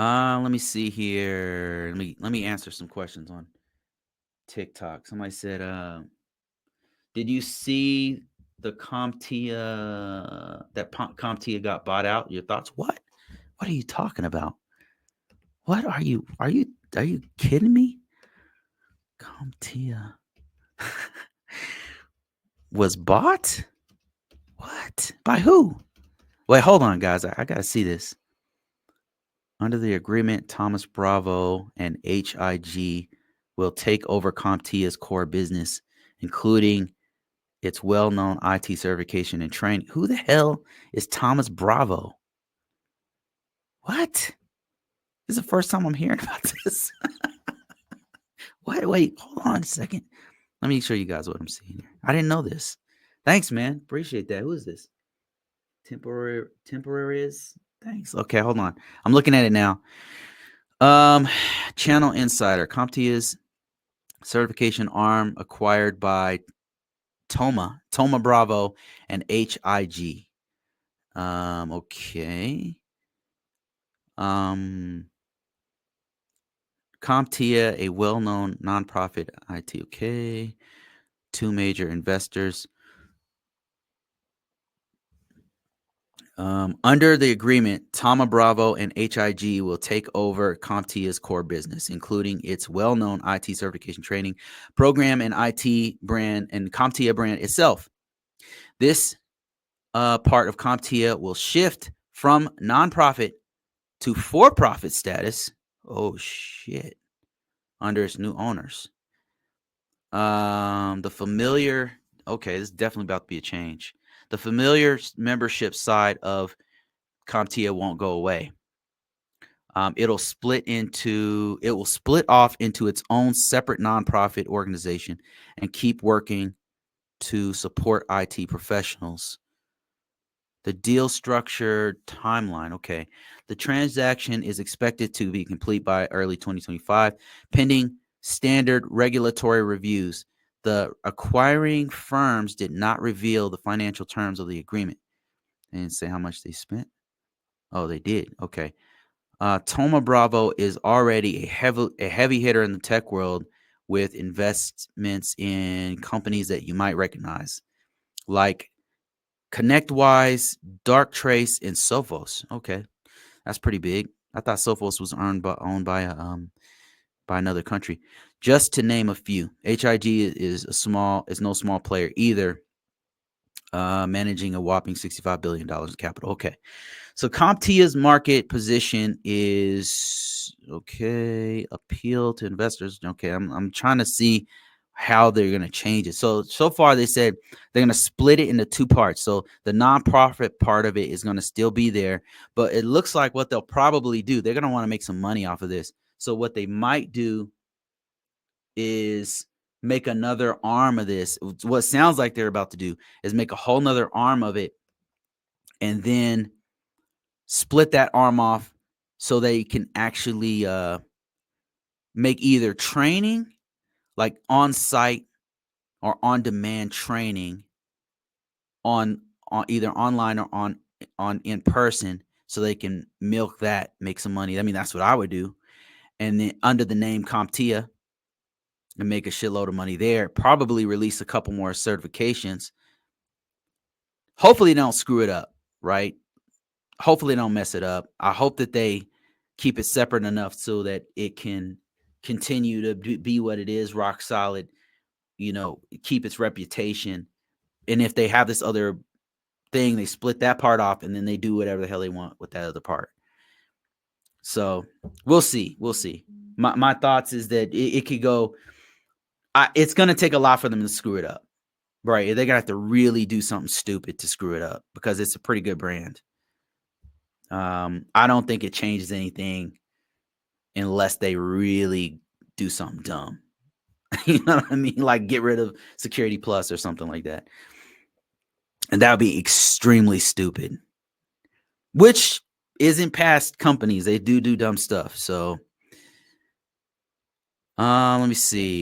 Let me see here. Let me answer some questions on TikTok. Somebody said, did you see the CompTIA CompTIA got bought out? Your thoughts? What? What are you talking about? What are you kidding me? CompTIA was bought? What? By who? Wait, hold on, guys. I gotta see this. Under the agreement, Thomas Bravo and HIG will take over CompTIA's core business, including its well-known IT certification and training. Who the hell is Thomas Bravo? What? This is the first time I'm hearing about this. Wait, hold on a second. Let me show you guys what I'm seeing here. I didn't know this. Thanks, man. Appreciate that. Who is this? Temporary is? Thanks. Okay, hold on. I'm looking at it now. Channel Insider. CompTIA's certification arm acquired by thoma Bravo, and HIG. Okay. CompTIA, a well-known nonprofit IT. Okay. Two major investors. Under the agreement, thoma Bravo and HIG will take over CompTIA's core business, including its well-known IT certification training program and IT brand and CompTIA brand itself. This part of CompTIA will shift from nonprofit to for-profit status. Oh shit! Under its new owners. The familiar. Okay, this is definitely about to be a change. The familiar membership side of CompTIA won't go away. It will split off into its own separate nonprofit organization and keep working to support IT professionals. The deal structure timeline. Okay. The transaction is expected to be complete by early 2025, pending standard regulatory reviews. The acquiring firms did not reveal the financial terms of the agreement. They didn't say how much they spent. Oh, they did. Okay. thoma Bravo is already a heavy hitter in the tech world with investments in companies that you might recognize, like ConnectWise, Darktrace, and Sophos. Okay, that's pretty big. I thought Sophos was owned by another country. Just to name a few, HIG is no small player either, managing a whopping $65 billion in capital. Okay, so CompTIA's market position is okay. Appeal to investors. Okay, I'm trying to see how they're going to change it. So far they said they're going to split it into two parts. So the nonprofit part of it is going to still be there, but it looks like what they'll probably do, they're going to want to make some money off of this. So what they might do is make another arm of this. What sounds like they're about to do is make a whole nother arm of it and then split that arm off so they can actually make either training, like on-site or on-demand training on either online or on in person, so they can milk that, make some money. I mean, that's what I would do. And then under the name CompTIA and make a shitload of money there. Probably release a couple more certifications. Hopefully they don't screw it up, right? Hopefully they don't mess it up. I hope that they keep it separate enough so that it can continue to be what it is, rock solid, keep its reputation. And if they have this other thing, they split that part off and then they do whatever the hell they want with that other part. So we'll see. My thoughts is that it could go. It's going to take a lot for them to screw it up, right? They're going to have to really do something stupid to screw it up because it's a pretty good brand. I don't think it changes anything unless they really do something dumb. You know what I mean? Like get rid of Security Plus or something like that. And that would be extremely stupid, which isn't past companies. They do dumb stuff. So let me see.